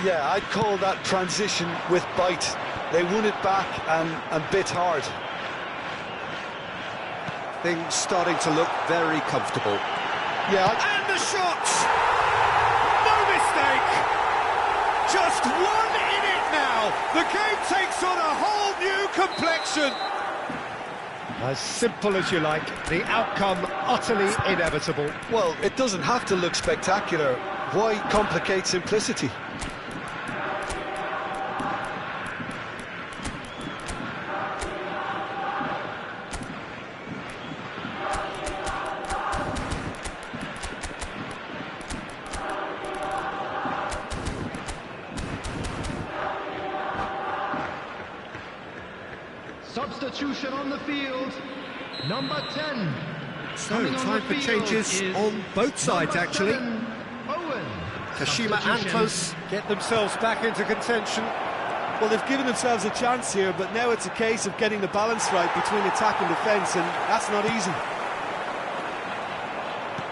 Yeah, I'd call that transition with bite. They won it back and bit hard. Things starting to look very comfortable. Yeah, And the shot! No mistake! Just one in it now! The game takes on a whole new complexion! As simple as you like, the outcome utterly inevitable. well, it doesn't have to look spectacular. Why complicate simplicity? Substitution on the field, number 10. So, Coming on time the for field changes is on both sides, number actually. 7, Owen. Kashima and Substitution. Close get themselves back into contention. Well, they've given themselves a chance here, but now it's a case of getting the balance right between attack and defence, and that's not easy.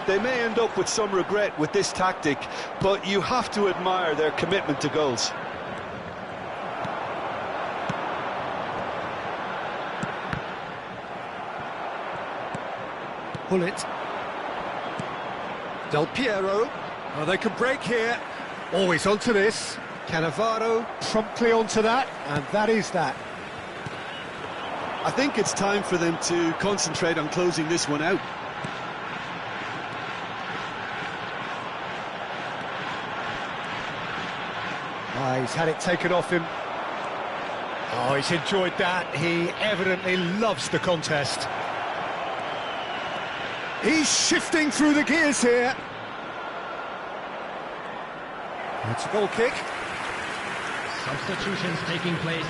They may end up with some regret with this tactic, but you have to admire their commitment to goals. Bullet. Del Piero. Oh, they can break here. Always onto this. Cannavaro promptly onto that, and that is that. I think it's time for them to concentrate on closing this one out. He's had it taken off him. Oh, he's enjoyed that. He evidently loves the contest. He's shifting through the gears here. It's a goal kick. Substitutions taking place.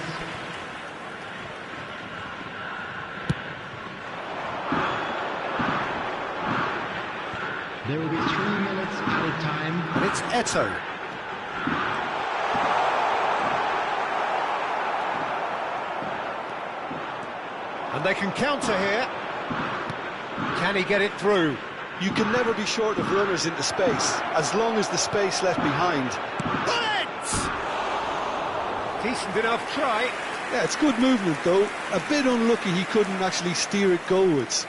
There will be 3 minutes added time. And it's Eto'o. And they can counter here. Can he get it through? You can never be short of runners into space, as long as the space left behind. Bullet! Decent enough try. Yeah, it's good movement though. A bit unlucky he couldn't actually steer it goalwards.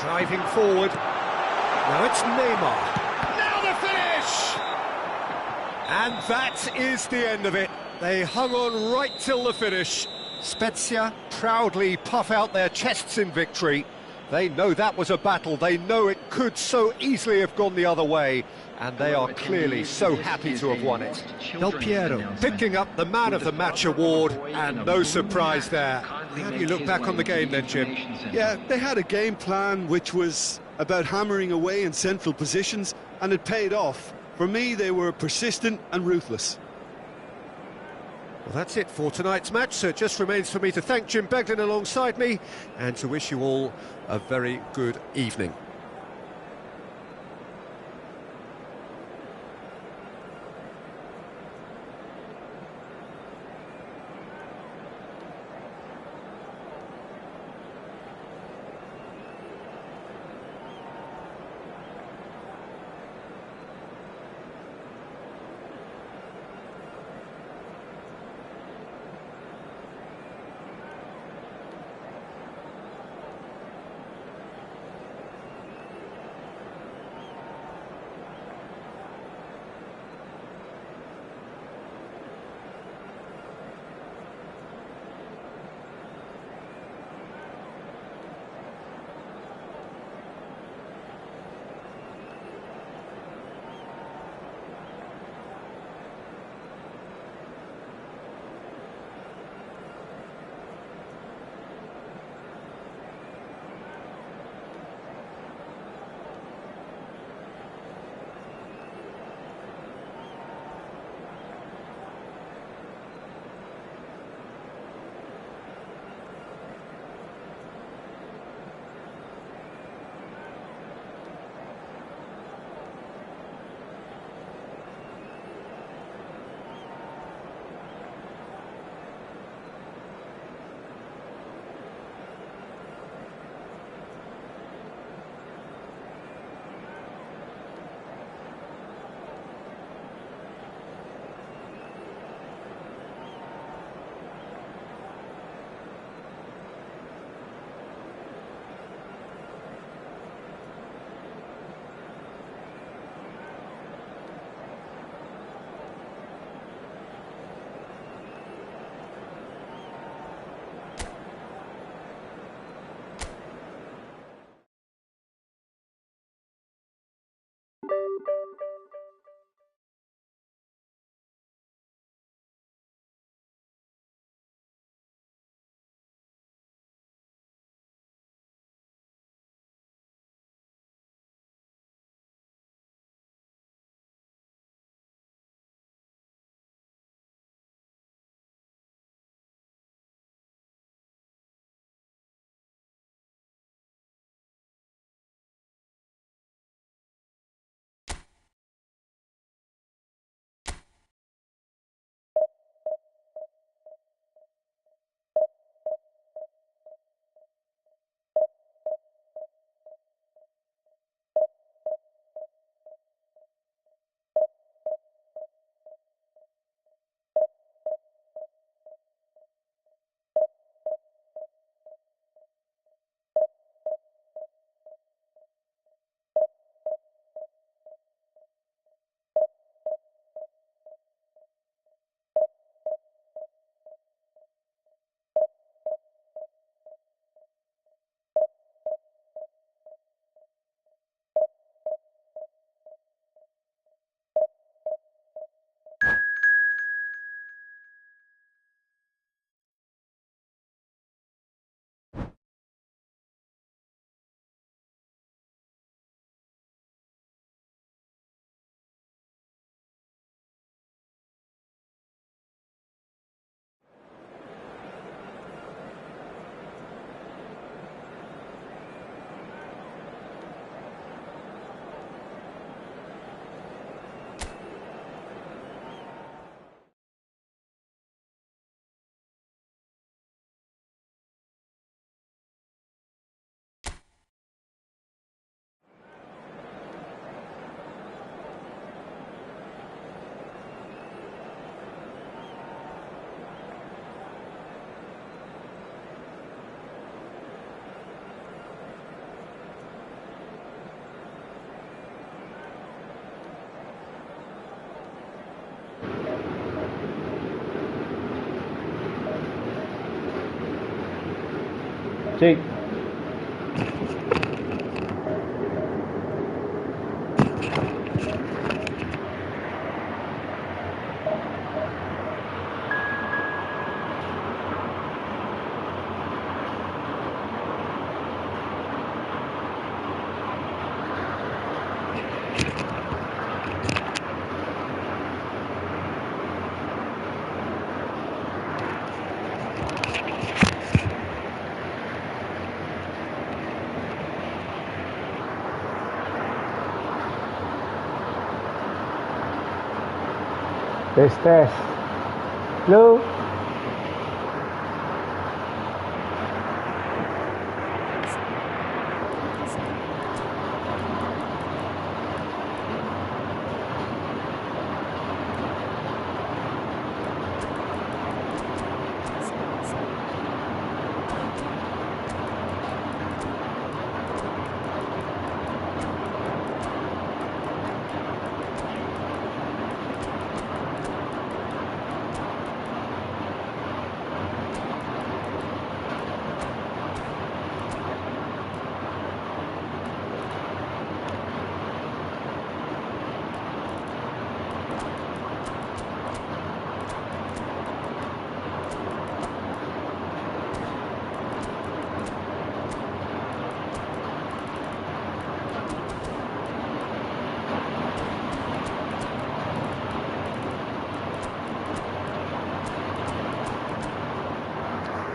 Driving forward. Now it's Neymar. Now the finish! And that is the end of it. They hung on right till the finish. Spezia proudly puff out their chests in victory. They know that was a battle. They know it could so easily have gone the other way. And they are clearly so happy to have won it. Del Piero picking up the Man of the Match award, and no surprise there. How do you look back on the game then, Jim? Yeah, they had a game plan which was about hammering away in central positions, and it paid off. For me, they were persistent and ruthless. Well, that's it for tonight's match, so it just remains for me to thank Jim Beglin alongside me and to wish you all a very good evening. Take. Test. Hello.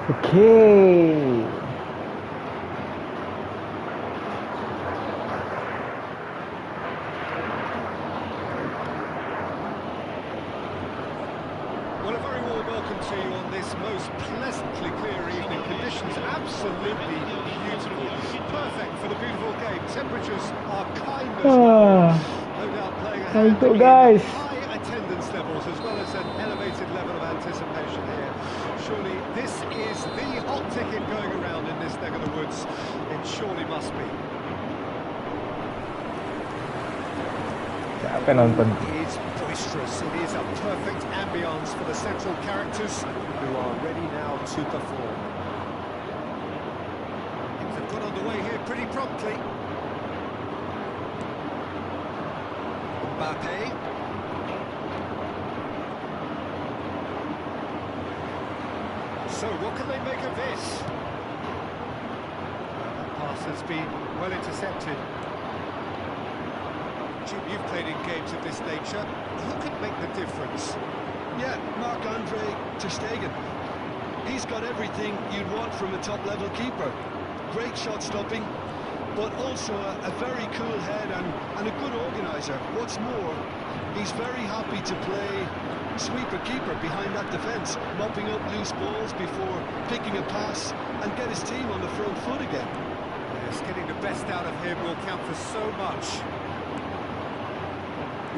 Okay. Well, a very warm welcome to you on this most pleasantly clear evening. Conditions absolutely beautiful. Perfect for the beautiful game. Temperatures are kind as well. No doubt playing a hand in Guys. high attendance levels as well as an elevated level of anticipation here. Surely this is the hot ticket going around in this neck of the woods. It surely must be. It is boisterous. It is a perfect ambience for the central characters who are ready now to perform. Things have got underway here pretty promptly. Mbappe. So what can they make of this? That pass has been well intercepted. Jim, you've played in games of this nature. Who can make the difference? Yeah, Marc-Andre ter Stegen. He's got everything you'd want from a top-level keeper. Great shot stopping, but also a very cool head and a good organiser. What's more, he's very happy to play sweeper-keeper behind that defence, mopping up loose balls before picking a pass and get his team on the front foot again. Yes, getting the best out of him will count for so much.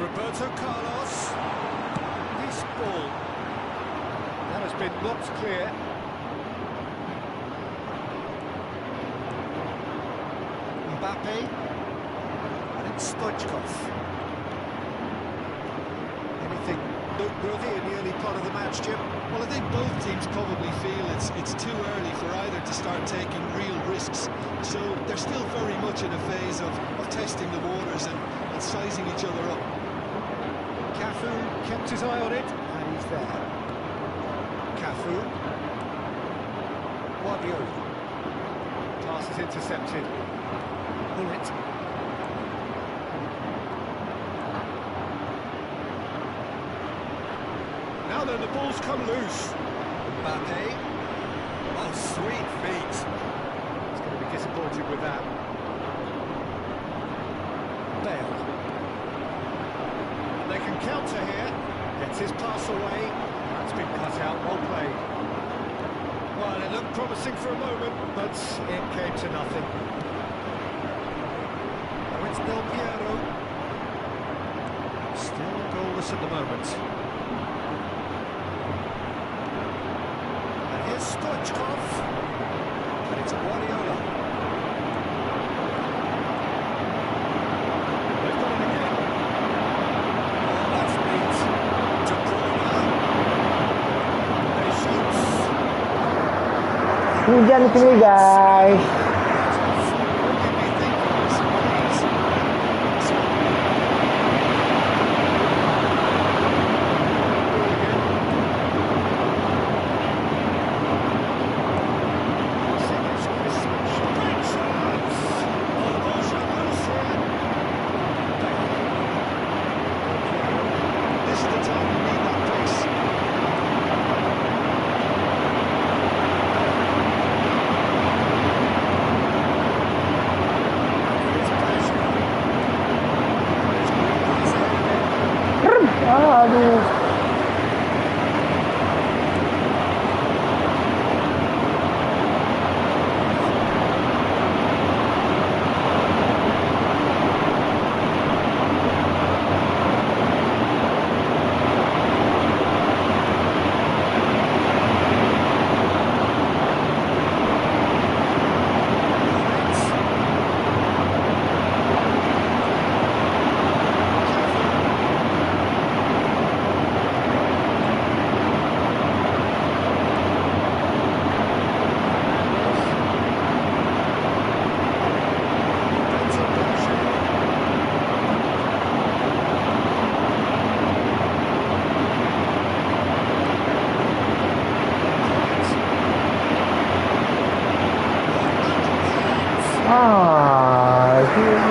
Roberto Carlos. This ball. That has been knocked clear. Mbappe. And it's Stoichkov. Anything noteworthy in the early part of the match, Jim? Well, I think both teams probably feel it's too early for either to start taking real risks. So they're still very much in a phase of testing the waters and sizing each other up. Cafu kept his eye on it, and he's there. Cafu. Guardiola. Pass is intercepted. Bullet. Now then, the ball's come loose. Mbappe. Oh, sweet feet. He's going to be disappointed with that. Bale. And they can counter here. Gets his pass away. That's been cut out. Well played. Well, it looked promising for a moment, but it came to nothing. Oh, it's Del Piero. Still goalless at the moment. And here's Stoichkov. And it's Guardiola. They've got it again. Oh, that's neat. De Bruyne. And he shoots. Hujan di sini guys. Aduh.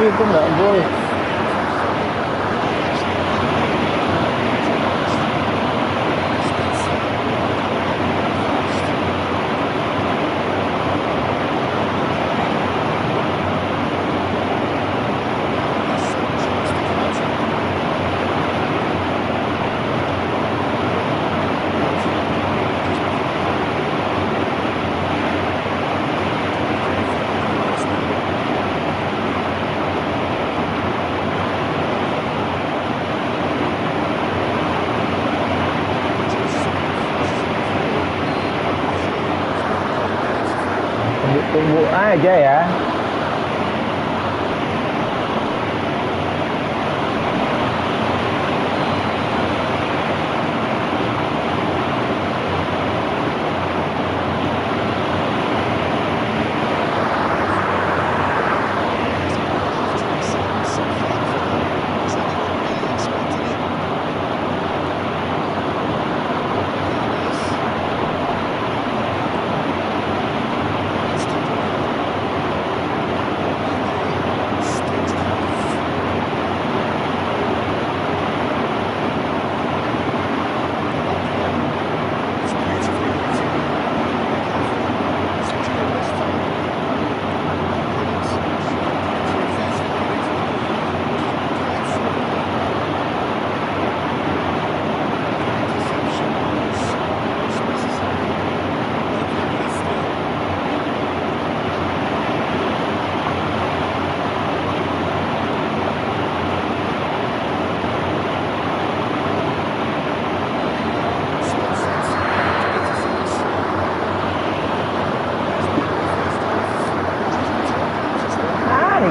Itu nggak gol. Tunggu aja ya.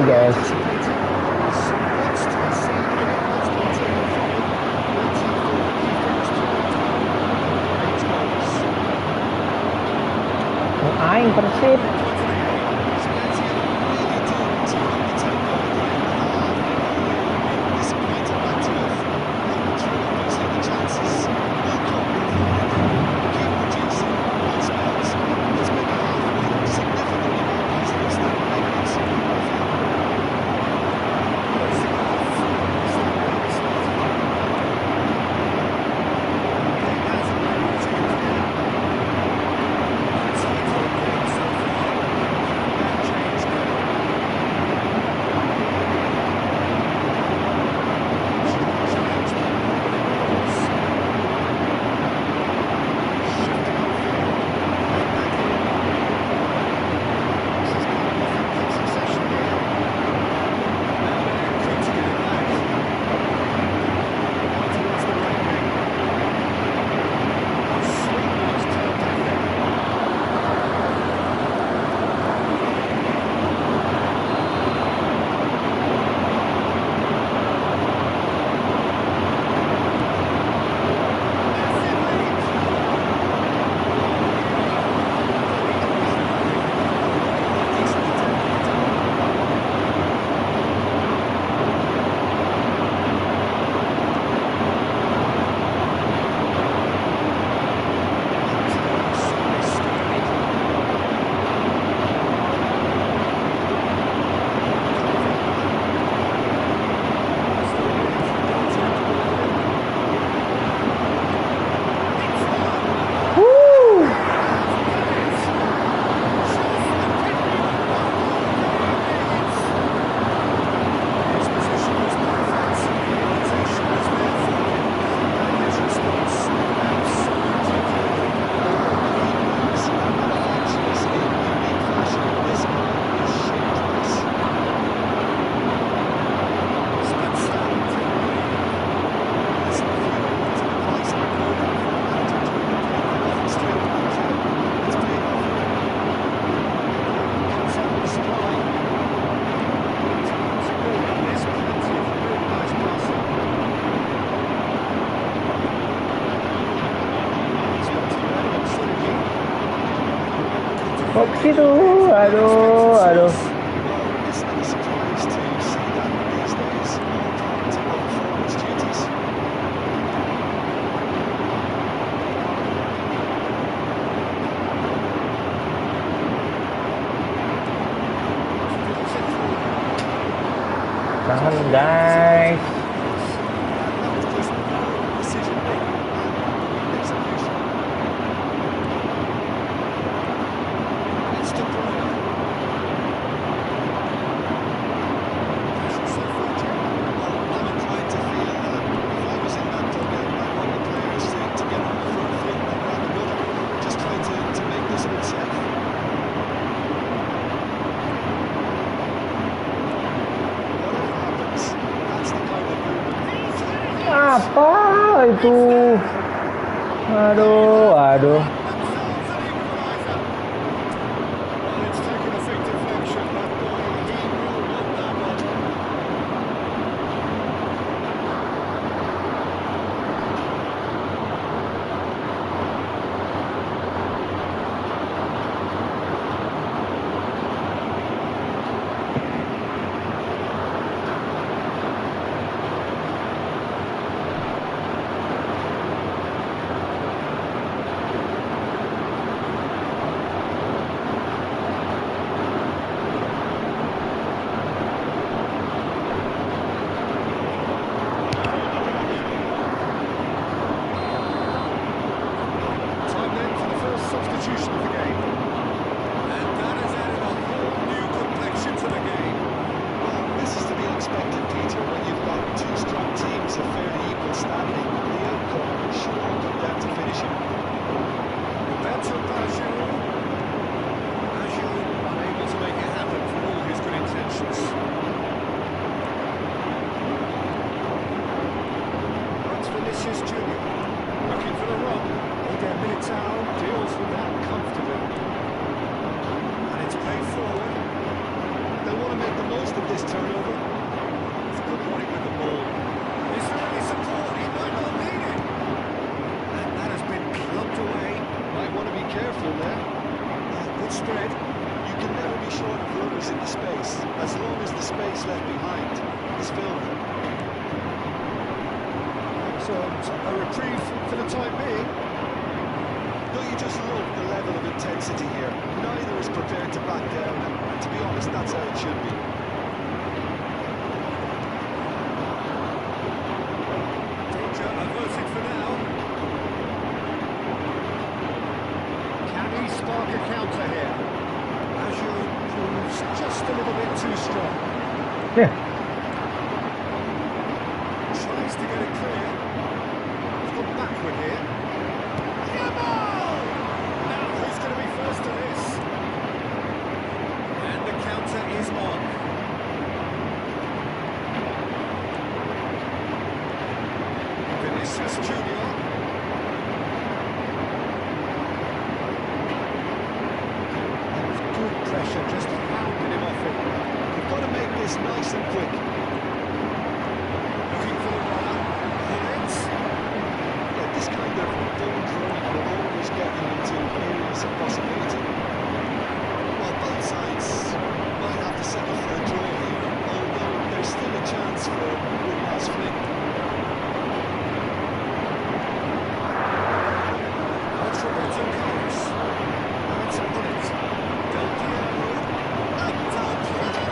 Guys, aing Persib. Itu, aduh, aduh. Well, it's not a surprise to see that these days, all part of forwards' duties. Tahan guys. That was just poor decision-making and execution. It's De Bruyne. So far, Jim. Well, I'm inclined to feel that if I was in that dugout, I'd want the players to get on the front foot and grab another. Just try to make this one safe. Whatever happens, that's the kind of movement. Apa itu? Aduh, aduh. Well, it's taken a big deflection, but boy, he will want that one. Time then for the first substitution of the game. And that has added a whole new complexion to the game. Well, this is to be expected, Peter, when you've got two strong teams of fairly equal standing. The outcome should all come down to finishing. Roberto Baggio. Baggio unable to make it happen for all his good intentions. That's Vinicius Junior. Looking for the run. Eder Militao deals with that comfortably. And it's played forward. They want to make the most of this turnover. It's good running with the ball. Is there any support? He might not need it. And that has been clubbed away. Might want to be careful there. Good spread. You can never be short of runners in the space, as long as the space left behind is filled. So a reprieve for the time being. Don't you just love the level of intensity here? Neither is prepared to back down, and to be honest, that's how it should be. Danger averted for now. Can he spark a counter here? Baggio proves just a little bit too strong. Yeah. Tries to get it clear. He's gone backward here. Yamal! Now who's going to be first to this? And the counter is on. Vinicius Junior. That was good pressure, just hounded him off it. You've got to make this nice and quick. Looking for the runner. Hits. Yeah, this kind of bold running will always get you into areas of possibility. Well, both sides might have to settle for a draw here, although there's still a chance for a win-loss fling. That's Roberto Carlos. Now it's on it. Del Piero. And Del Piero!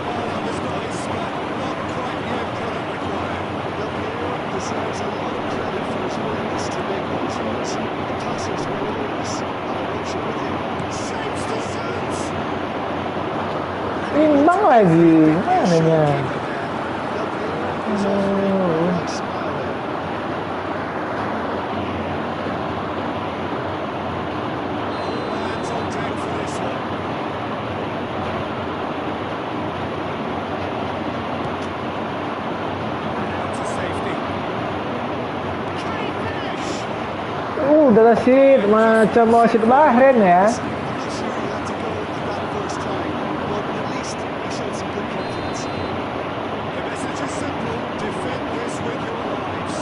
Oh, that was nice, but not quite the end product required. Del Piero deserves a lot of credit for his willingness to make those runs. The passers will always have an option with him. Saves distance. Imbang lagi. Mananya? Del Piero is offering a nice smile there. Hands on deck for this one. Now to safety. Can he finish? Udah wasit macam wasit Bahrain ya. I'm not sure he had to go that first time, but at least he showed some good confidence. The message is simple. Defend this with your lives.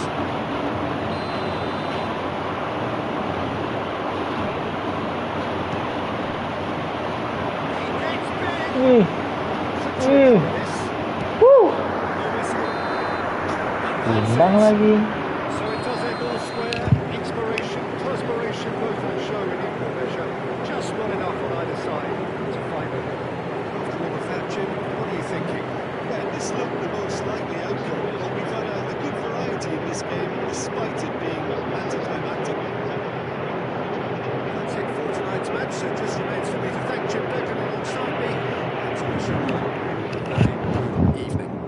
Ih. Ih. Imbang lagi. So it does end all square. Inspiration, perspiration, both on show in equal measure. Just not enough on either side to find them. After all of that, Jim, what are you thinking? Yeah, this looked the most likely outcome, but we've had a good variety in this game, despite it being anticlimactic. That's it for tonight's match, so it just remains for me to thank Jim Beglin alongside me and to wish you all a very good evening.